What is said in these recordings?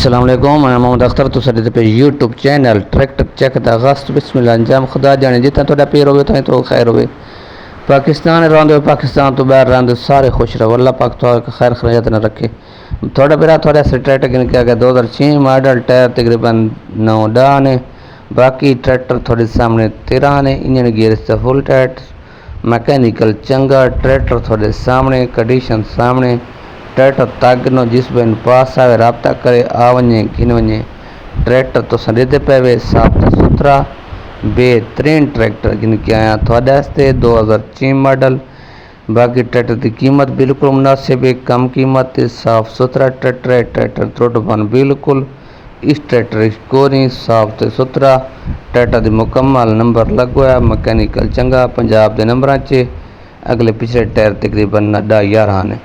السلام علیکم، میں محمد اختر تو سارے پہ یوٹیوب چینل ٹریکٹر چیک دا غست بسم اللہ انجام خدا جانے جتنا تھوڑا پیر ہوئے تو خیر ہوئے۔ پاکستان رہندے پاکستان تو باہر رہندے سارے خوش رہو، اللہ پاک تو خیر خیریت نہ رکھے۔ تھوڑا پیرا تھوڑا سٹریٹ گن کے آگے 2006 ماڈل ٹائر تقریباً 9 نے، باقی ٹریکٹر تھوڑے سامنے 13 نے، انجن گیئر سے فل ٹائٹ، میکینیکل چنگا، ٹریکٹر تھوڑے سامنے، کنڈیشن سامنے، ٹریکٹر تاگنو جس بین پاس آوے رابطہ کرے آونجے گن ونجے، ٹریکٹر تو سندے پہوے صاف ستھرا بہترین ٹریکٹر گن کے آیا تھوڑے ہستے 2006 ماڈل۔ باقی ٹریکٹر کی قیمت بالکل مناسب ہے، کم قیمت صاف ستھرا ٹریکٹر ہے، ٹریکٹر تروٹبان بالکل اس ٹریکٹر کو نہیں صاف ستھرا ٹریکٹر دی مکمل نمبر لگوایا، میکینیکل چنگا پنجاب دے نمبراں چے، اگلے پچھلے ٹائر تقریباً 10-11 نے۔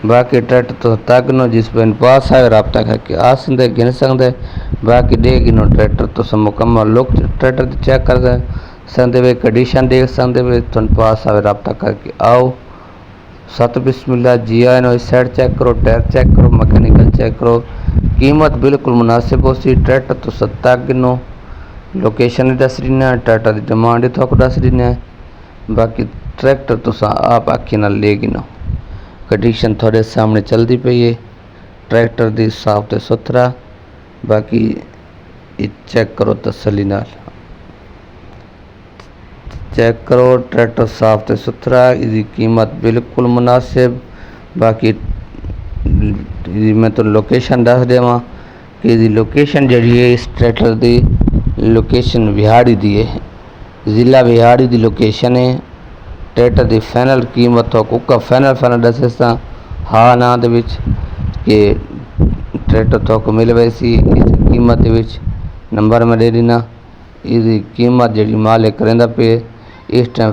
باقی ٹریکٹر تو تاگنو جس بین پاس آئے رابطہ کر کے آسندے گن سکتے، باقی دے گنو ٹریکٹر تو سب مکمل لوگ ٹریکٹر دی چیک کر سکتے ہوئے، کنڈیشن دیکھ سکتے ہوئے، تن پاس آئے رابطہ کر کے آؤ ست بسم اللہ جی آئے نو سائڈ چیک کرو، ٹائر چیک کرو، میکینیکل چیک کرو، قیمت بالکل مناسب ہو سی۔ ٹریکٹر تو تاگنو لوکیشن دس رہنا، ٹریکٹر دی ڈیمانڈ تھوک دس رہنا، باقی ٹریکٹر تو آپ آکھی نہ لے گنو، کنڈیشن تھوڑے سامنے چل دی پئی ہے، ٹریکٹر دی صاف تے ستھرا، باقی چیک کرو تسلی نال، چیک کرو ٹریکٹر صاف تے ستھرا، اس دی قیمت بالکل مناسب۔ باقی میں تو لوکیشن دس دیواں کہ اس دی لوکیشن جڑی ہے، اس ٹریکٹر دی لوکیشن وہاڑی دی ہے، ضلع وہاڑی دی لوکیشن ہے۔ ٹریکٹر دی فائنل قیمت ہو کا فائنل دسستا ہاں نا دے وچ کہ ٹریکٹر تو کو مل ویسی اس قیمت دے وچ نمبر میں دے دینا، اس دی قیمت جڑی مالک کریندا پے اس ٹائم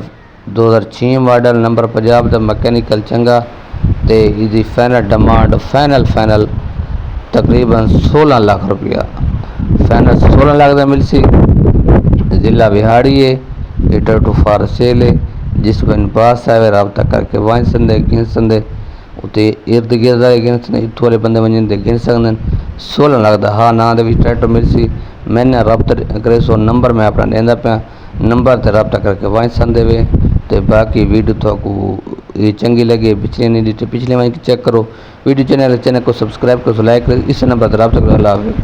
2006 ماڈل نمبر پنجاب دا میکینیکل چنگا تے اس دی فائنل ڈیمانڈ فائنل تقریباً 16 لاکھ روپیہ، فائنل 16 لاکھ دا مل سی، ضلع بہاڑی ہے، ایٹر ٹو فار سیل ہے، جس بین پاس آئے رابطہ کر کے وائن سندے گن سندے اتے ارد گرد آئے گن سندے اتو والے بندے ونجن دے گن سکدن 16 لاکھ دا ہاں نا دے بھی ٹریکٹر مل سی۔ میں نے رابطہ کرے سو نمبر میں اپنا دیندہ پیا، نمبر تے رابطہ کر کے وائن سندے وے تے باقی ویڈیو تو کو یہ چنگی لگے پچھلے نہیں دیتے پچھلے وائن چیک کرو، ویڈیو چینل کو سبسکرائب کرو، لائک کرو، اس نمبر تے رابطہ کرو۔ اللہ حافظ۔